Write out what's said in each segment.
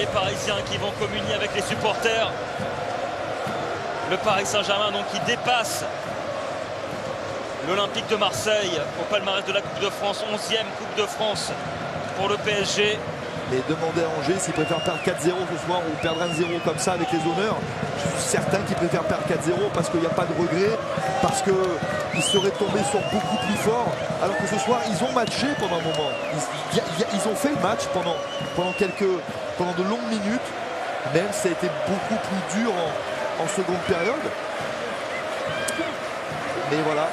les Parisiens qui vont communier avec les supporters. Le Paris Saint-Germain donc qui dépasse l'Olympique de Marseille au palmarès de la Coupe de France. 11e Coupe de France pour le PSG. Et demander à Angers s'ils préfèrent perdre 4-0 ce soir ou perdre 1-0 comme ça avec les honneurs. Je suis certain qu'ils préfèrent perdre 4-0 parce qu'il n'y a pas de regret, parce qu'ils seraient tombés sur beaucoup plus fort. Alors que ce soir, ils ont matché pendant un moment. Ils ont fait le match pendant de longues minutes. Même ça a été beaucoup plus dur en seconde période. Mais voilà,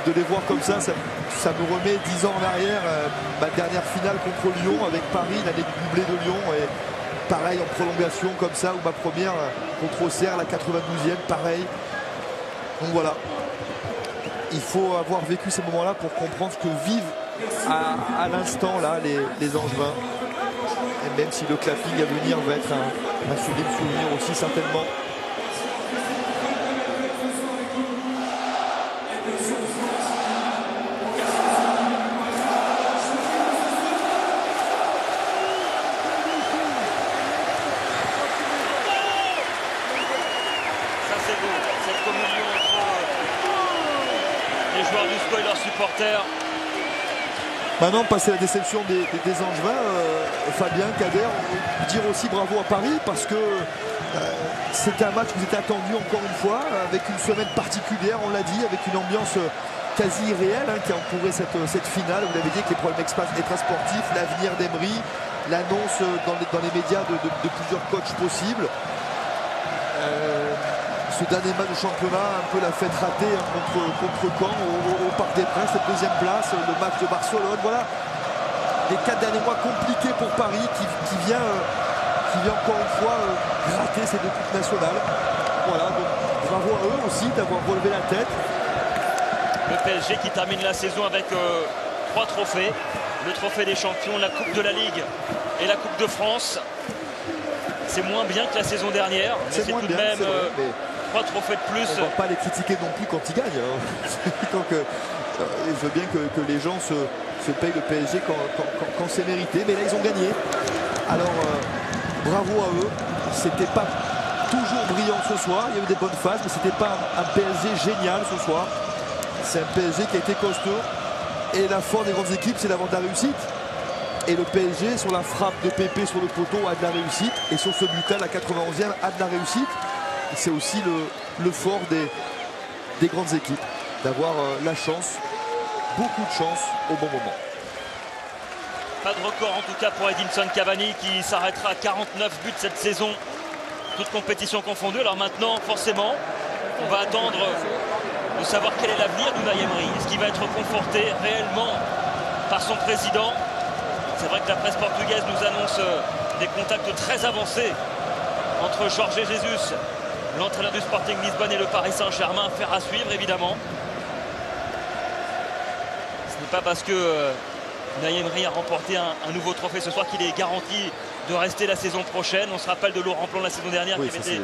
de les voir comme ça me remet 10 ans en arrière. Ma dernière finale contre Lyon avec Paris, l'année doublée de Lyon. Et pareil en prolongation comme ça, ou ma première contre Auxerre, la 92e, pareil. Donc voilà, il faut avoir vécu ces moments-là pour comprendre ce que vivent à l'instant là les Angevins. Et même si le clapping à venir va être un sublime souvenir aussi certainement. Supporters. Maintenant, passer la déception des Angevins, Fabien, Kader, dire aussi bravo à Paris parce que c'était un match qui était attendu encore une fois, avec une semaine particulière, on l'a dit, avec une ambiance quasi irréelle qui a entouré cette finale. Vous l'avez dit, avec les problèmes extrasportifs, l'avenir d'Emery, l'annonce dans les médias de plusieurs coachs possibles. Ce dernier match de championnat, un peu la fête ratée contre Caen au Parc des Princes, cette deuxième place, le match de Barcelone. Voilà, les 4 derniers mois compliqués pour Paris qui vient encore une fois gratter ces 2 coupes nationales. Voilà, donc bravo à eux aussi d'avoir relevé la tête. Le PSG qui termine la saison avec 3 trophées. Le trophée des champions, la Coupe de la Ligue et la Coupe de France. C'est moins bien que la saison dernière, mais c'est tout de même 3 trophées de plus. On ne va pas les critiquer non plus quand ils gagnent. Donc, je veux bien que les gens se payent le PSG quand c'est mérité. Mais là, ils ont gagné. Alors, bravo à eux. C'était pas toujours brillant ce soir. Il y a eu des bonnes phases, mais c'était pas un PSG génial ce soir. C'est un PSG qui a été costaud. Et la force des grandes équipes, c'est d'avoir de la réussite. Et le PSG, sur la frappe de Pépé sur le poteau, a de la réussite. Et sur ce but-là, la 91e, a de la réussite. C'est aussi le fort des grandes équipes, d'avoir la chance, beaucoup de chance au bon moment. Pas de record en tout cas pour Edinson Cavani qui s'arrêtera à 49 buts cette saison, toute compétition confondue. Alors maintenant, forcément, on va attendre de savoir quel est l'avenir d'Unai Emery. Est-ce qu'il va être conforté réellement par son président? C'est vrai que la presse portugaise nous annonce des contacts très avancés entre Jorge Jesus, l'entraîneur du Sporting Lisbonne, et le Paris Saint-Germain. Affaire à suivre évidemment. Ce n'est pas parce que Unai Emery a remporté un nouveau trophée ce soir qu'il est garanti de rester la saison prochaine. On se rappelle de Laurent Blanc la saison dernière, qui avait été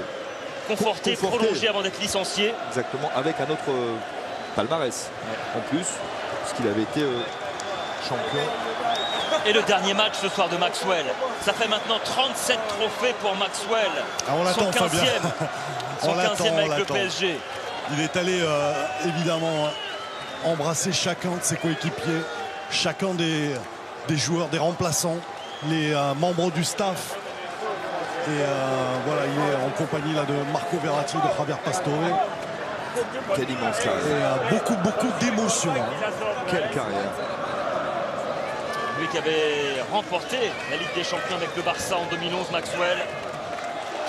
conforté, prolongé avant d'être licencié. Exactement, avec un autre palmarès en plus, puisqu'il avait été champion. Et le dernier match ce soir de Maxwell. Ça fait maintenant 37 trophées pour Maxwell. Ah, on l'attend, Fabien. Son 15e avec le PSG. Il est allé évidemment embrasser chacun de ses coéquipiers, chacun des joueurs, des remplaçants, les membres du staff. Et voilà, il est en compagnie là, de Marco Verratti, de Javier Pastore. Quelle immense carrière. Et beaucoup d'émotions. Quelle carrière. Lui qui avait remporté la Ligue des Champions avec le Barça en 2011, Maxwell.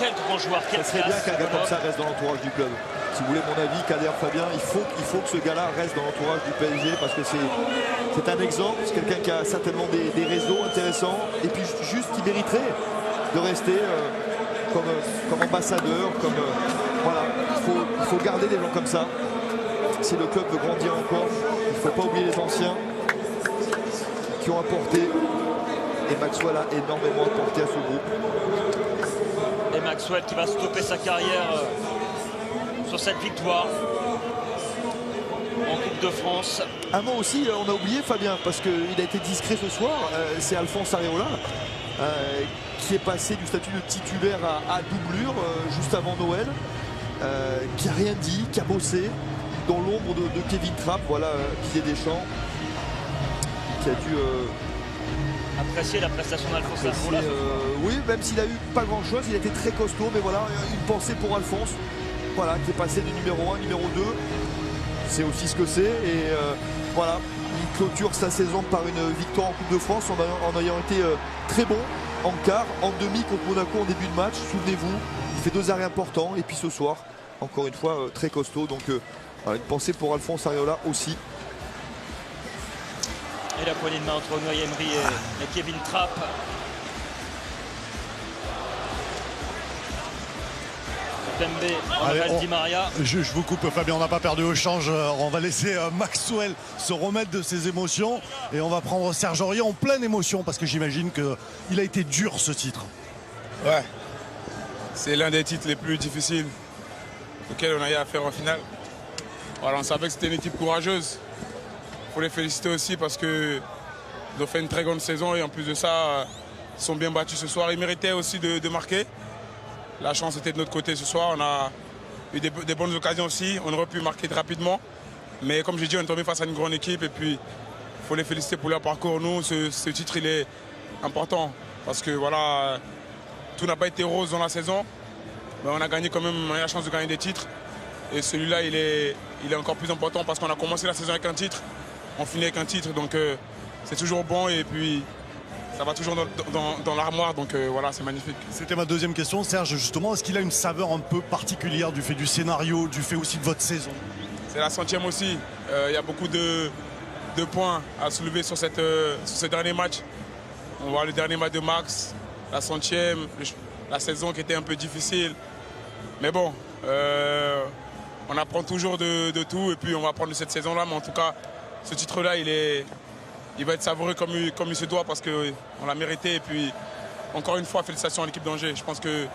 Quel grand joueur, quel Ça serait bien qu'un gars comme ça reste dans l'entourage du club. Si vous voulez mon avis, Kader, Fabien, il faut que ce gars-là reste dans l'entourage du PSG parce que c'est un exemple, c'est quelqu'un qui a certainement des réseaux intéressants et puis juste qui mériterait de rester comme ambassadeur, voilà. Il faut garder des gens comme ça. Si le club veut grandir encore, il ne faut pas oublier les anciens qui ont apporté, et Maxwell a énormément apporté à ce groupe. Et Maxwell qui va stopper sa carrière sur cette victoire. en Coupe de France. Un mot aussi, on a oublié Fabien, parce qu'il a été discret ce soir, c'est Alphonse Areola qui est passé du statut de titulaire à doublure juste avant Noël, qui a rien dit, qui a bossé dans l'ombre de Kevin Trapp, voilà, Didier Deschamps, qui a dû apprécier la prestation d'Alphonse Areola. Oui, même s'il a eu pas grand chose, il a été très costaud, mais voilà, une pensée pour Alphonse, voilà, qui est passé du numéro 1 numéro 2. C'est aussi ce que c'est, et voilà, il clôture sa saison par une victoire en Coupe de France en ayant été très bon en quart, en demi contre Monaco en début de match. Souvenez-vous, il fait 2 arrêts importants, et puis ce soir, encore une fois, très costaud. Donc une pensée pour Alphonse Areola aussi. Et la poignée de main entre Unai Emery et Kevin Trapp. Pembe, Angel Di Maria. Je vous coupe Fabien, on n'a pas perdu au change. On va laisser Maxwell se remettre de ses émotions. Et on va prendre Serge Aurier en pleine émotion, parce que j'imagine qu'il a été dur ce titre. Ouais, c'est l'un des titres les plus difficiles auxquels on a eu à faire en finale. Voilà, on savait que c'était une équipe courageuse. Il faut les féliciter aussi parce qu'ils ont fait une très grande saison et en plus de ça, ils sont bien battus ce soir. Ils méritaient aussi de marquer. La chance était de notre côté ce soir. On a eu des bonnes occasions aussi. On aurait pu marquer rapidement. Mais comme j'ai dit, on est tombé face à une grande équipe. Et puis, il faut les féliciter pour leur parcours. Nous, ce titre, il est important. Parce que voilà, tout n'a pas été rose dans la saison. Mais on a gagné quand même, on a eu la chance de gagner des titres. Et celui-là, il est encore plus important parce qu'on a commencé la saison avec un titre. On finit avec un titre. Donc, c'est toujours bon. Et puis, ça va toujours dans l'armoire, donc voilà, c'est magnifique. C'était ma deuxième question, Serge, justement. Est-ce qu'il a une saveur un peu particulière du fait du scénario, du fait aussi de votre saison? C'est la 100e aussi. Il y a beaucoup de points à soulever sur ce dernier match. On voit le dernier match de Max, la 100e, la saison qui était un peu difficile. Mais bon, on apprend toujours de tout et puis on va apprendre de cette saison-là. Mais en tout cas, ce titre-là, il va être savoureux comme il se doit parce qu'on l'a mérité. Et puis, encore une fois, félicitations à l'équipe d'Angers. Je pense qu'il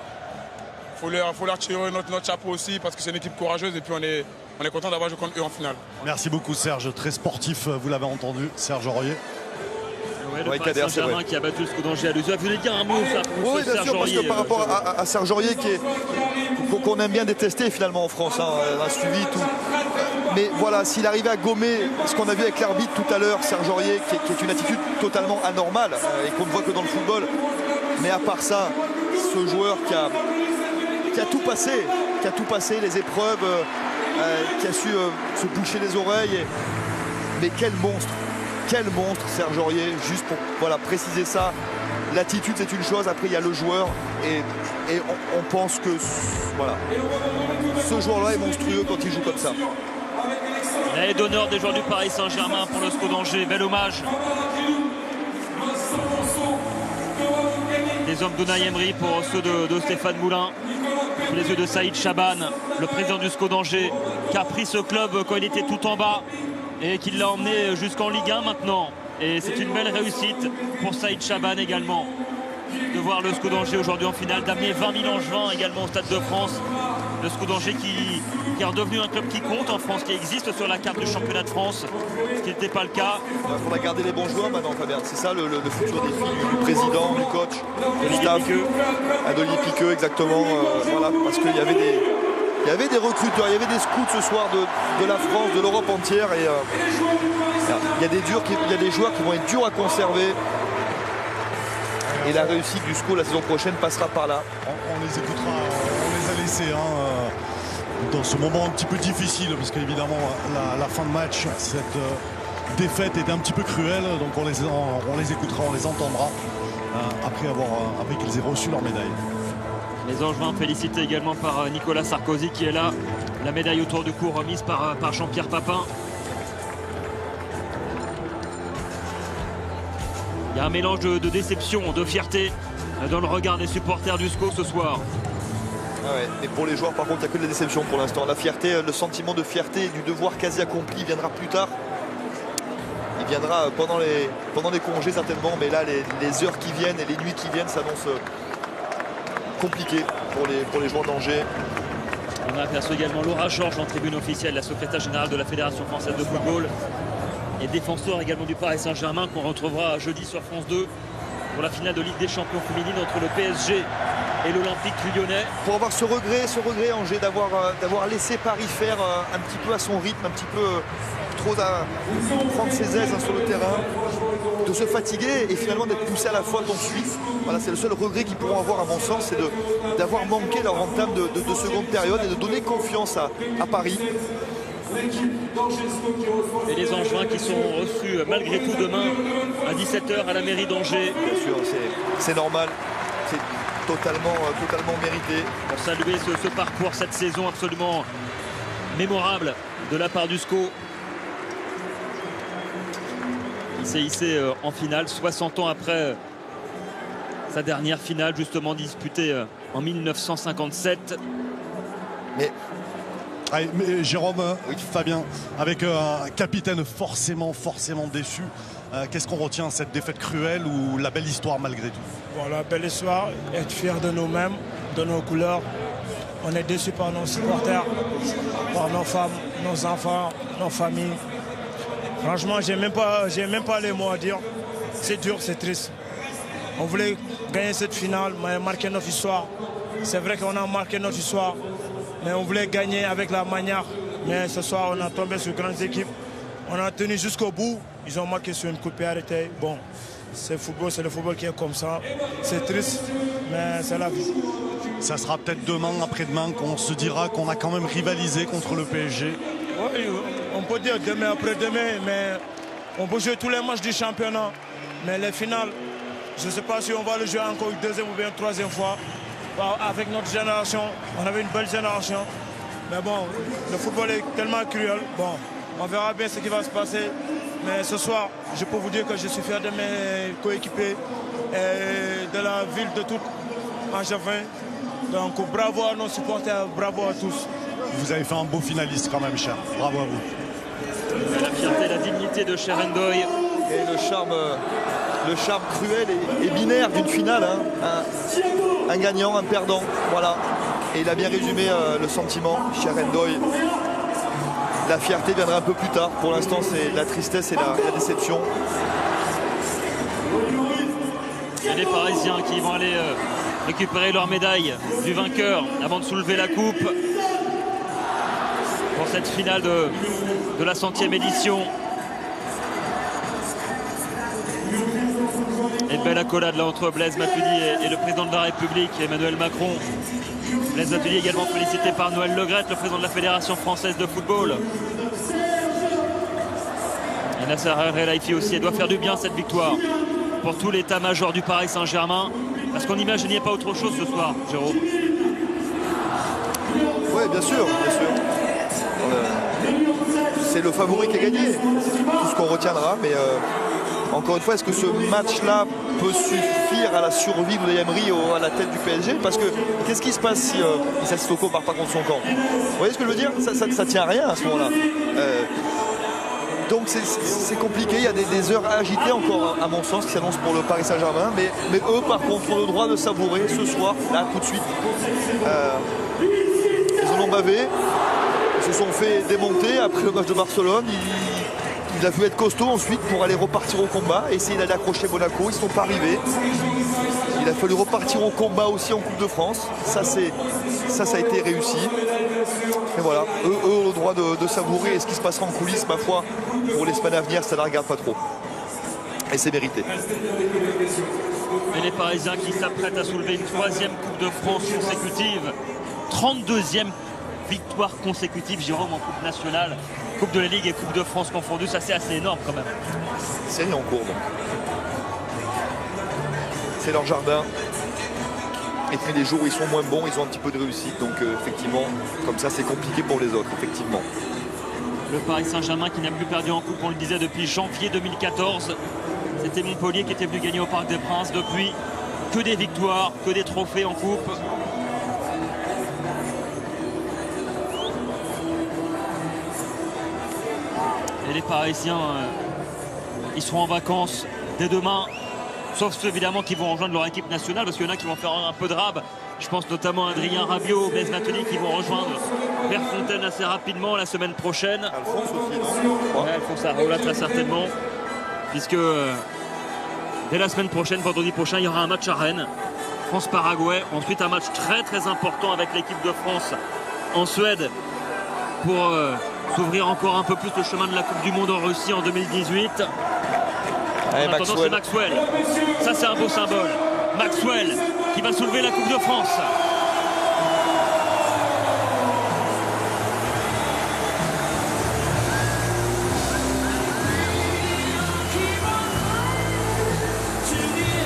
faut leur tirer notre chapeau aussi parce que c'est une équipe courageuse et puis on est content d'avoir joué contre eux en finale. Merci beaucoup Serge, très sportif, vous l'avez entendu, Serge Aurier. Ouais, le Paris Saint-Germain qui a battu le SCO d'Angers à l'usure. Vous voulez dire un mot ça, oui, bien sûr, parce que par rapport à Serge Aurier qu'on aime bien détester finalement en France, hein, on a suivi tout. Mais voilà, s'il arrivait à gommer ce qu'on a vu avec l'arbitre tout à l'heure, Serge Aurier, qui est une attitude totalement anormale et qu'on ne voit que dans le football. Mais à part ça, ce joueur qui a tout passé, les épreuves, qui a su se boucher les oreilles. Mais quel monstre Serge Aurier, juste pour voilà, préciser ça. L'attitude c'est une chose, après il y a le joueur et on pense que voilà, ce joueur-là est monstrueux quand il joue comme ça. Et d'honneur des joueurs du Paris Saint-Germain pour le SCO d'Angers, bel hommage. Des hommes d'Unai Emery pour ceux de Stéphane Moulin. Sous les yeux de Saïd Chaban, le président du SCO d'Angers, qui a pris ce club quand il était tout en bas et qui l'a emmené jusqu'en Ligue 1 maintenant. Et c'est une belle réussite pour Saïd Chaban également de voir le SCO d'Angers aujourd'hui en finale, d'amener 20 000 Angevins également au Stade de France. Le SCO d'Angers qui est redevenu un club qui compte en France, qui existe sur la carte du championnat de France, ce qui n'était pas le cas. Il faudra garder les bons joueurs maintenant, Fabien. C'est ça le futur défi du président, du coach, du staff. D'Olivier Piqueux, exactement. Voilà, parce qu'il y avait des recruteurs, il y avait des scouts ce soir de la France, de l'Europe entière. Et il y a des joueurs qui vont être durs à conserver. Et la réussite du SCO la saison prochaine passera par là. On les écoutera, on les a laissés dans ce moment un petit peu difficile, parce qu'évidemment la fin de match, cette défaite était un petit peu cruelle, donc on les écoutera, on les entendra après qu'ils aient reçu leur médaille. Les Angevins félicités également par Nicolas Sarkozy qui est là. La médaille autour du cou remise par Jean-Pierre Papin. Il y a un mélange de déception, de fierté dans le regard des supporters du SCO ce soir. Ah ouais, mais pour les joueurs par contre il n'y a que de la déception pour l'instant. La fierté, le sentiment de fierté et du devoir quasi accompli viendra plus tard. Il viendra pendant les congés certainement, mais là les heures qui viennent et les nuits qui viennent s'annoncent compliquées pour les joueurs d'Angers. On a aperçu également Laura Georges en tribune officielle, la secrétaire générale de la Fédération française de football et défenseur également du Paris Saint-Germain, qu'on retrouvera jeudi sur France 2 pour la finale de Ligue des Champions féminine entre le PSG et l'Olympique Lyonnais. Pour avoir ce regret Angers, d'avoir laissé Paris faire un petit peu à son rythme, un petit peu trop à prendre ses aises sur le terrain, de se fatiguer et finalement d'être poussé à la faute ensuite. Voilà, c'est le seul regret qu'ils pourront avoir à mon sens, c'est d'avoir manqué leur entame de seconde période et de donner confiance à Paris. Et les Angevins qui sont reçus malgré tout demain à 17h à la mairie d'Angers. Bien sûr, c'est normal, c'est totalement mérité. Pour saluer ce parcours, cette saison absolument mémorable de la part du SCO. Il s'est hissé en finale 60 ans après sa dernière finale justement disputée en 1957. Mais Jérôme, oui. Fabien, avec un capitaine forcément déçu, qu'est-ce qu'on retient, cette défaite cruelle ou la belle histoire malgré tout? Bon, la belle histoire, être fier de nous-mêmes, de nos couleurs. On est déçus par nos supporters, par nos femmes, nos enfants, nos familles. Franchement, j'ai même pas les mots à dire. C'est dur, c'est triste. On voulait gagner cette finale, marquer notre histoire. C'est vrai qu'on a marqué notre histoire, mais on voulait gagner avec la manière. Mais ce soir, on a tombé sur grandes équipes. On a tenu jusqu'au bout. Ils ont marqué sur une coup de pied arrêté. Bon, c'est le football qui est comme ça. C'est triste, mais c'est la vie. Ça sera peut-être demain, après-demain, qu'on se dira qu'on a quand même rivalisé contre le PSG. Oui, on peut dire demain, après-demain, mais on peut jouer tous les matchs du championnat. Mais les finales, je ne sais pas si on va le jouer encore une deuxième ou bien une troisième fois. Avec notre génération, on avait une belle génération. Mais bon, le football est tellement cruel. Bon, on verra bien ce qui va se passer. Mais ce soir, je peux vous dire que je suis fier de mes coéquipiers et de la ville de tout Angevin. Donc bravo à nos supporters, bravo à tous. Vous avez fait un beau finaliste quand même, cher. Bravo à vous. La fierté, la dignité de Sharon Doyle. Et le charme cruel et binaire d'une finale. Hein. Un gagnant, un perdant. Voilà. Et il a bien résumé le sentiment, Sharon Doyle. La fierté viendra un peu plus tard. Pour l'instant, c'est la tristesse et la déception. Et les Parisiens qui vont aller récupérer leur médaille du vainqueur avant de soulever la coupe pour cette finale de la 100e édition. Et belle accolade là entre Blaise Matuidi et le président de la République, Emmanuel Macron. Blaise Matuidi également félicité par Noël Le Graët, le président de la Fédération française de football. Et Nasser El-Khelaifi aussi, elle doit faire du bien cette victoire pour tout l'état-major du Paris Saint-Germain. Parce qu'on n'imaginait pas autre chose ce soir, Jérôme. Oui, bien sûr. C'est le favori qui a gagné. C'est tout ce qu'on retiendra. Mais encore une fois, est-ce que ce match-là peut suffire à la survie de Emery à la tête du PSG? Parce que qu'est-ce qui se passe si Issa Sissoko part pas contre son camp? Vous voyez ce que je veux dire? Ça tient à rien à ce moment-là. Donc c'est compliqué, il y a des heures agitées encore à mon sens qui s'annoncent pour le Paris Saint-Germain, mais eux par contre ont le droit de savourer ce soir, là tout de suite. Ils en ont bavé, ils se sont fait démonter après le match de Barcelone. Il a vu être costaud ensuite pour aller repartir au combat, essayer d'aller accrocher Monaco, ils ne sont pas arrivés. Il a fallu repartir au combat aussi en Coupe de France, ça a été réussi. Et voilà, eux ont le droit de savourer, et ce qui se passera en coulisses, ma foi, pour les semaines à venir, ça ne la regarde pas trop. Et c'est mérité. Et les Parisiens qui s'apprêtent à soulever une 3e Coupe de France consécutive, 32e victoire consécutive, Jérôme, en Coupe nationale, Coupe de la Ligue et Coupe de France confondues, ça c'est assez énorme quand même. Série en courbe. C'est leur jardin. Et puis les jours où ils sont moins bons, ils ont un petit peu de réussite. Donc effectivement, comme ça c'est compliqué pour les autres, effectivement. Le Paris Saint-Germain qui n'a plus perdu en coupe, on le disait, depuis janvier 2014. C'était Montpellier qui était venu gagner au Parc des Princes. Depuis, que des victoires, que des trophées en coupe. Et les Parisiens, ils seront en vacances dès demain sauf ceux évidemment qui vont rejoindre leur équipe nationale, parce qu'il y en a qui vont faire un peu de rab. Je pense notamment à Adrien Rabiot, Blaise Matuidi qui vont rejoindre Verfontaine assez rapidement la semaine prochaine. Alphonse aussi, non? Ouais, Alphonse Areola très certainement, puisque dès la semaine prochaine, vendredi prochain, il y aura un match à Rennes, France-Paraguay. Ensuite un match très très important avec l'équipe de France en Suède pour s'ouvrir encore un peu plus le chemin de la Coupe du Monde en Russie en 2018. En attendant, c'est Maxwell. Ça, c'est un beau symbole. Maxwell qui va soulever la Coupe de France.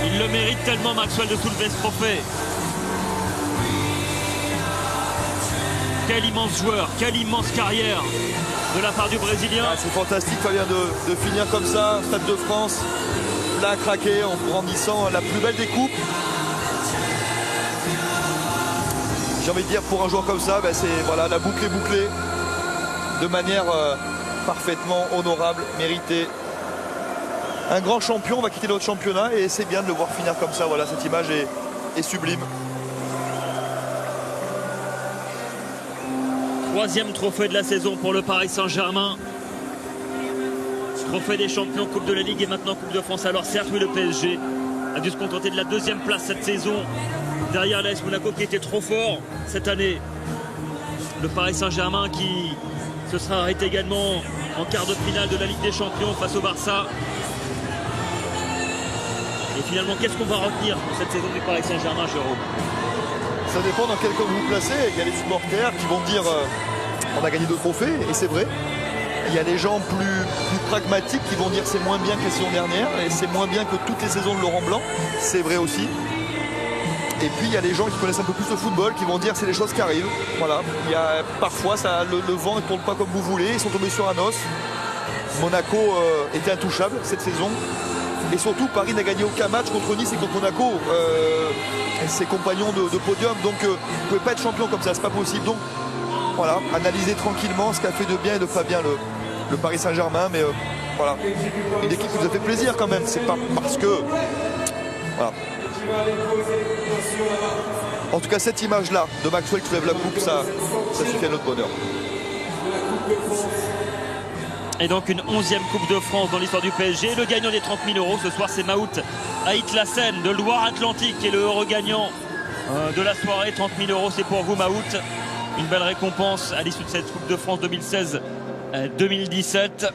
Il le mérite tellement, Maxwell, de soulever ce trophée. Quel immense joueur, quelle immense carrière de la part du Brésilien. Ah, c'est fantastique, Fabien, de finir comme ça, Stade de France, là craqué en brandissant la plus belle des coupes. J'ai envie de dire, pour un joueur comme ça, c'est voilà, la boucle est bouclée de manière parfaitement honorable, méritée. Un grand champion va quitter notre championnat et c'est bien de le voir finir comme ça. Voilà, cette image est sublime. Troisième trophée de la saison pour le Paris Saint-Germain. Trophée des champions, Coupe de la Ligue et maintenant Coupe de France. Alors certes, oui, le PSG a dû se contenter de la deuxième place cette saison, derrière l'AS Monaco qui était trop fort cette année. Le Paris Saint-Germain qui se sera arrêté également en quart de finale de la Ligue des Champions face au Barça. Et finalement, qu'est-ce qu'on va retenir de cette saison du Paris Saint-Germain, Jérôme? Ça dépend dans quel camp vous vous placez. Il y a les supporters qui vont dire on a gagné 2 trophées, et c'est vrai. Il y a les gens plus pragmatiques qui vont dire c'est moins bien que la saison dernière et c'est moins bien que toutes les saisons de Laurent Blanc. C'est vrai aussi. Et puis il y a les gens qui connaissent un peu plus le football qui vont dire c'est les choses qui arrivent. Voilà. Il y a parfois le vent ne tourne pas comme vous voulez. Ils sont tombés sur un os. Monaco était intouchable cette saison. Et surtout Paris n'a gagné aucun match contre Nice et contre Monaco. Ses compagnons de podium. Donc vous ne pouvez pas être champion comme ça, c'est pas possible. Donc voilà, analysez tranquillement ce qu'a fait de bien et de pas bien le Paris Saint-Germain. Mais voilà, une équipe qui nous a fait plaisir quand même. C'est pas parce que... Voilà. En tout cas, cette image-là de Maxwell qui lève la coupe, ça suffit à notre bonheur. Et donc une 11e Coupe de France dans l'histoire du PSG. Le gagnant des 30 000 € ce soir, c'est Maout Haït Lassen de Loire-Atlantique qui est le heureux gagnant de la soirée. 30 000 €, c'est pour vous, Maout. Une belle récompense à l'issue de cette Coupe de France 2016-2017.